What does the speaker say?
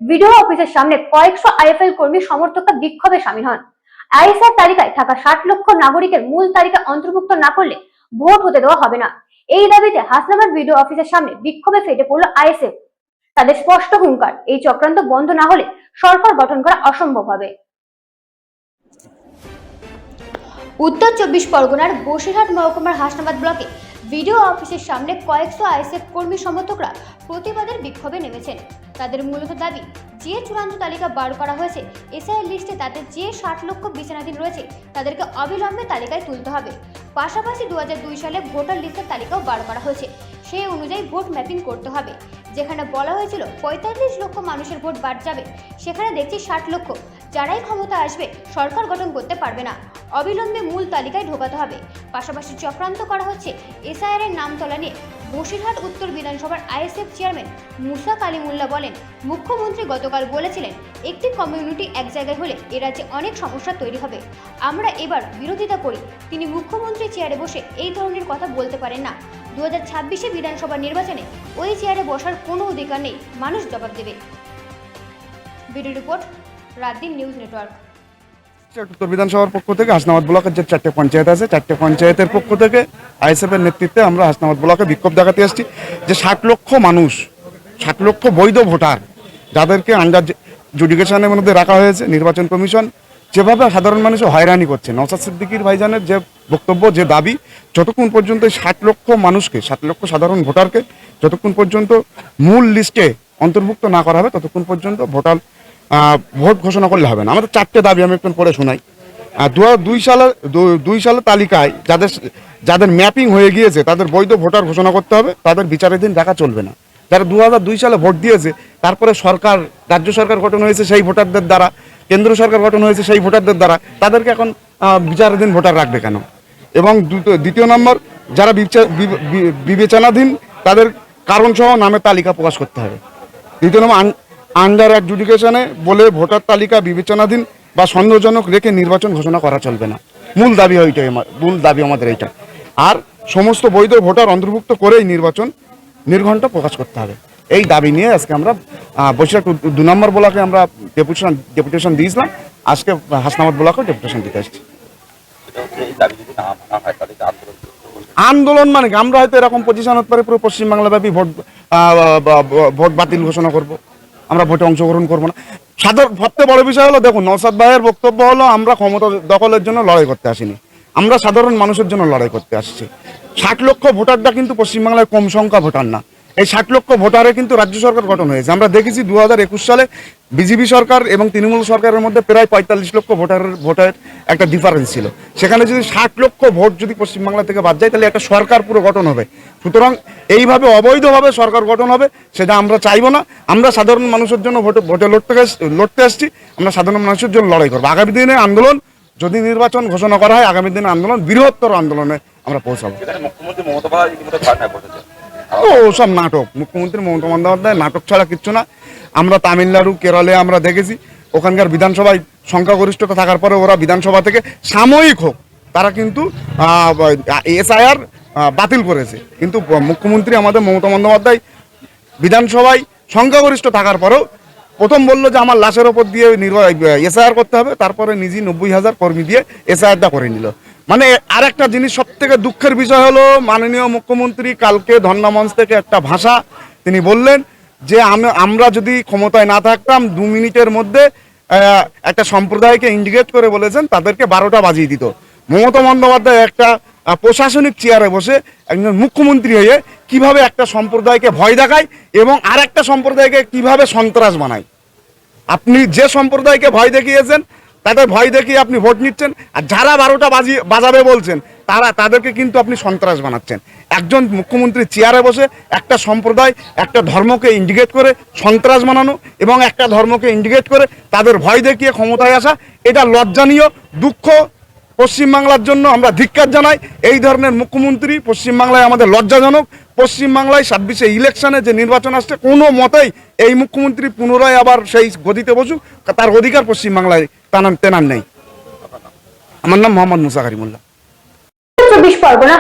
Video অফিসের সামনে কয়েকশো আইএফএল কর্মী সমর্থকরা বিক্ষোভে সামিল হন। আইএসআর তালিকায় থাকা 60 লক্ষ নাগরিকের মূল তালিকায় অন্তর্ভুক্ত না করলে ভোট হতে দেওয়া হবে না। এই দাবিতে হাসনাবাদ ভিডিও অফিসের সামনে বিক্ষোভে ফেটে পড়ল আইএসএফ। তাদের স্পষ্ট হুঙ্কার, এই চক্রান্ত বন্ধ না হলে সরকার গঠন করা অসম্ভব হবে। উত্তর 24 পরগনার বসিরহাট মহকুমার হাসনাবাদ ব্লকে ভিডিও অফিসের সামনে কয়েকশো আইএসএফ কর্মী সমর্থকরা প্রতিবাদের বিক্ষোভে নেমেছেন। তাদের মূলত দাবি, যে চূড়ান্ত তালিকা বার করা হয়েছে এসআই লিস্টে তাদের যে 60 লক্ষ বিছানাধীন রয়েছে তাদেরকে অবিলম্বে তালিকায় তুলতে হবে। পাশাপাশি 2002 সালে ভোটার লিস্টের তালিকাও বার করা হয়েছে, সেই অনুযায়ী ভোট ম্যাপিং করতে হবে। যেখানে বলা হয়েছিল 45 লক্ষ মানুষের ভোট বাদ যাবে, সেখানে দেখছি 60 লক্ষ। যারাই ক্ষমতা আসবে সরকার গঠন করতে পারবে না, অবিলম্বে মূল তালিকায় ঢোকাতে হবে। পাশাপাশি চক্রান্ত করা হচ্ছে এসআইআর এর নাম তোলা নিয়ে। বসিরহাট উত্তর বিধানসভার আইএসএফ চেয়ারম্যান মুসা কালিমুল্লাহ বলেন, মুখ্যমন্ত্রী গতকাল বলেছিলেন একটি কমিউনিটি এক জায়গায় হলে এ রাজ্যে অনেক সমস্যা তৈরি হবে। আমরা এবার বিরোধিতা করি। তিনি মুখ্যমন্ত্রী চেয়ারে বসে এই ধরনের কথা বলতে পারেন না। 2026 বিধানসভা নির্বাচনে ওই চেয়ারে বসার কোনো অধিকার নেই, মানুষ জবাব দেবে। Video report, রাতদিন news network. উত্তর বিধানসভার পক্ষ থেকে হাসনাবাদ ব্লকের যে 4টে পঞ্চায়েত আছে, 4টে পঞ্চায়েতের পক্ষ থেকে আইএসএফ এর নেতৃত্বে আমরা হাসনাবাদ ব্লকে বিক্ষোভ দেখাতে এসেছি যে 60 লক্ষ মানুষ, 60 লক্ষ বৈধ ভোটার যাদেরকে আন্ডার জুডিকেশনের মধ্যে রাখা হয়েছে, নির্বাচন কমিশন যেভাবে সাধারণ মানুষের হয়রানি করছে, নওশাদ সিদ্দিকীর ভাইজানের যে বক্তব্য, যে দাবি, যতক্ষণ পর্যন্ত 60 লক্ষ মানুষকে, 60 লক্ষ সাধারণ ভোটারকে যতক্ষণ পর্যন্ত মূল লিস্টে অন্তর্ভুক্ত না করা হবে ততক্ষণ পর্যন্ত ভোট ঘোষণা করলে হবে না। আমাদের 4টে দাবি আমি একটু পড়ে শোনাই। 2002 সালের তালিকায় যাদের ম্যাপিং হয়ে গিয়েছে তাদের বৈধ ভোটার ঘোষণা করতে হবে, তাদের বিচারাধীন রাখা চলবে না। যারা 2002 সালে ভোট দিয়েছে, তারপরে রাজ্য সরকার গঠন হয়েছে সেই ভোটারদের দ্বারা, কেন্দ্র সরকার গঠন হয়েছে সেই ভোটারদের দ্বারা, তাদেরকে এখন বিচারাধীন ভোটার রাখবে কেন? এবং দ্বিতীয় নম্বর, যারা বিবেচনাধীন তাদের কারণসহ নামের তালিকা প্রকাশ করতে হবে। দ্বিতীয় নম্বর, আন্ডার অ্যাডজুডিকেশনে বলে ভোটার তালিকা বিবেচনাধীন বা সন্দেহজনক রেখে নির্বাচন ঘোষণা করা চলবে না। মূল দাবি আমাদের এইটা। আর সমস্ত বৈধ ভোটার অন্তর্ভুক্ত করেই নির্বাচন নির্ঘণ্ট প্রকাশ করতে হবে। এই দাবি নিয়ে আজকে আমরা বসিরহাট 2 নম্বর ব্লকে আমরা ডেপুটেশন দিয়েছিলাম। আজকে হাসনাবাদ ব্লকেও ডেপুটেশন দিতে আসছি। আন্দোলন মানে আমরা হয়তো এরকম পজিশন হতে পারে পুরো পশ্চিমবাংলাব্যাপী ভোট বাতিল ঘোষণা করব, আমরা ভোটে অংশগ্রহণ করবো না। সবচেয়ে বড় বিষয় হলো, দেখুন, নওশাদ ভাইয়ের বক্তব্য হলো আমরা ক্ষমতা দখলের জন্য লড়াই করতে আসিনি, আমরা সাধারণ মানুষের জন্য লড়াই করতে আসছি। 60 লক্ষ ভোটারটা কিন্তু পশ্চিমবাংলায় কম সংখ্যা ভোটার না। এই 60 লক্ষ ভোটারে কিন্তু রাজ্য সরকার গঠন হয়েছে। আমরা দেখেছি 2021 সালে বিজেপি সরকার এবং তৃণমূল সরকারের মধ্যে প্রায় 45 লক্ষ ভোটের একটা ডিফারেন্স ছিল। সেখানে যদি 60 লক্ষ ভোট যদি পশ্চিমবাংলা থেকে বাদ যায়, তাহলে একটা সরকার পুরো গঠন হবে। সুতরাং এইভাবে অবৈধভাবে সরকার গঠন হবে, সেটা আমরা চাইবো না। আমরা সাধারণ মানুষের জন্য ভোটে লড়তে আসছি, আমরা সাধারণ মানুষের জন্য লড়াই করবো। আগামী দিনে আন্দোলন, যদি নির্বাচন ঘোষণা করা হয়, আগামী দিনে আন্দোলন, বৃহত্তর আন্দোলনে আমরা পৌঁছাবো। ও সব নাটক, মুখ্যমন্ত্রী মমতা বন্দ্যোপাধ্যায় নাটক ছাড়া কিচ্ছু না। আমরা তামিলনাড়ু, কেরলে আমরা দেখেছি, ওখানকার বিধানসভায় সংখ্যাগরিষ্ঠতা থাকার পরে ওরা বিধানসভা থেকে সাময়িক হোক তারা কিন্তু এসআইআর বাতিল করেছে। কিন্তু মুখ্যমন্ত্রী আমাদের মমতা বন্দ্যোপাধ্যায় বিধানসভায় সংখ্যাগরিষ্ঠ থাকার পরেও প্রথম বললো যে আমার লাশের ওপর দিয়ে এসআইআর করতে হবে, তারপরে নিজেই 90,000 কর্মী দিয়ে এসআইআরটা করে নিল। মানে আর একটা জিনিস, সব থেকে দুঃখের বিষয় হলো, মাননীয় মুখ্যমন্ত্রী কালকে ধর্ণা মঞ্চ থেকে একটা ভাষা তিনি বললেন যে আমরা যদি ক্ষমতায় না থাকতাম 2 মিনিটের মধ্যে একটা সম্প্রদায়কে ইন্ডিকেট করে বলেছেন তাদেরকে 12টা বাজিয়ে দিত। মমতা বন্দ্যোপাধ্যায় একটা প্রশাসনিক চেয়ারে বসে একজন মুখ্যমন্ত্রী হয়ে কিভাবে একটা সম্প্রদায়কে ভয় দেখায় এবং আর একটা সম্প্রদায়কে কিভাবে সন্ত্রাস বানায়। আপনি যে সম্প্রদায়কে ভয় দেখিয়েছেন তাদের ভয় দেখিয়ে আপনি ভোট নিচ্ছেন, আর যারা 12টা বাজাবে বলছেন তাদেরকে কিন্তু আপনি সন্ত্রাস বানাচ্ছেন। একজন মুখ্যমন্ত্রী চেয়ারে বসে একটা সম্প্রদায়, একটা ধর্মকে ইন্ডিকেট করে সন্ত্রাস বানানো এবং একটা ধর্মকে ইন্ডিকেট করে তাদের ভয় দেখিয়ে ক্ষমতায় আসা, এটা লজ্জানীয়। দুঃখ পশ্চিমবাংলার জন্য, আমরা ধিক্কার জানাই। এই ধরনের মুখ্যমন্ত্রী পশ্চিমবাংলায় আমাদের লজ্জাজনক। পশ্চিমবাংলায় 26-এ ইলেকশনে যে নির্বাচন আসছে, কোনো মতেই এই মুখ্যমন্ত্রী পুনরায় আবার সেই গদিতে বসুক, তার অধিকার পশ্চিমবাংলায় তেনার নেই। আমার নাম মোহাম্মদ মুসা কারিমুল্লাহ। 24 পরগনা।